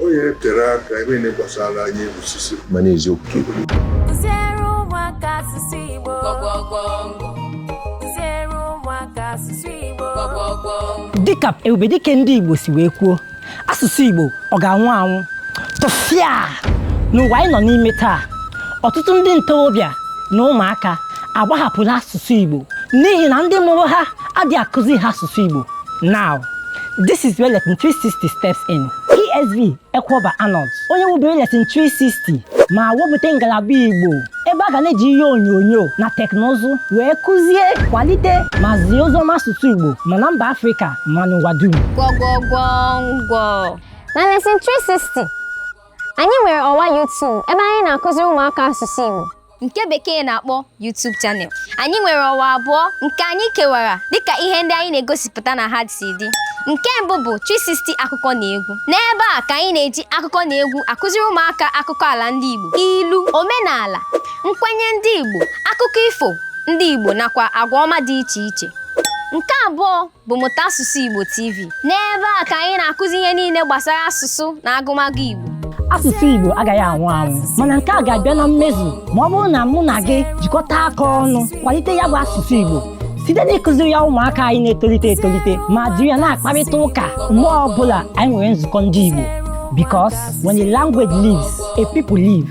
onye tere aka ebe ne gbasara anyị osisi mana eziokwu Kuziere ụmụaka asụsụ Igbo. Kuziere ụmụaka asụsụ Igbo. Dịka ebubedike ndị Igbo si wee kwuo, asụsụ Igbo ọ ga-anwụ anwụ tụfịa n'ụwa anyị nọ n'ime taa. Ọtụtụ ndị ntorobịa na ụmụaka agbahapụla asụsụ Igbo n'ihi na ndị mụrụ ha adịghị akụzi ha asụsụ Igbo. Now, this is where lesson 360 steps in. ESV Ekwoba Arnold, onye wubere lesson 360 ma wepụta ngalaba Igbo ebe a ga na-eji ihe onyonyo na teknụzụ wee kụzie, kwalite ma zie oziọma asụsụ Igbo ma na mba Afrịka ma n'ụwa dum. Gwọgwọgwọngwọ. Na lesson 360 anyị nwere ọwa YouTube ebe anyị na-akụziri ụmụaka asụsụ Igbo nke bekee na-akpọ YouTube channel. Anyị nwere ọwa abụọ nke anyị kewara dịka ihe ndị anyị na-egosipụta na ha si dị. Nke mbụ bụ 360 akụkọ na egwu. N'ebe a ka anyị na-eji akụkọ na egwu akụziri ụmụaka akụkọ ala ndị Igbo, ilu, omenala, nkwenye ndị Igbo, akụkọ ifo ndị Igbo nakwa agwa ọma dị iche iche. Nke abụọ bụ Mụta Asụsụ Igbo TV. N'ebe a ka anyị na-akụzi ihe niile gbasara asụsụ na agụmagụ Igbo. Asụsụ Igbo agaghị anwụ anwụ, mana nke a ga-abịa na mmezu ma ọ bụrụ na mụ na gị jikọta aka ọnụ kwalite ya bụ asụsụ Igbo site n'ịkụziri ya ụmụaka anyị na-etolite etolite ma jiri ya na-akparịta ụka mgbe ọbụla anyị nwere nzukọ ndị Igbo. Because when a language lives, a people live.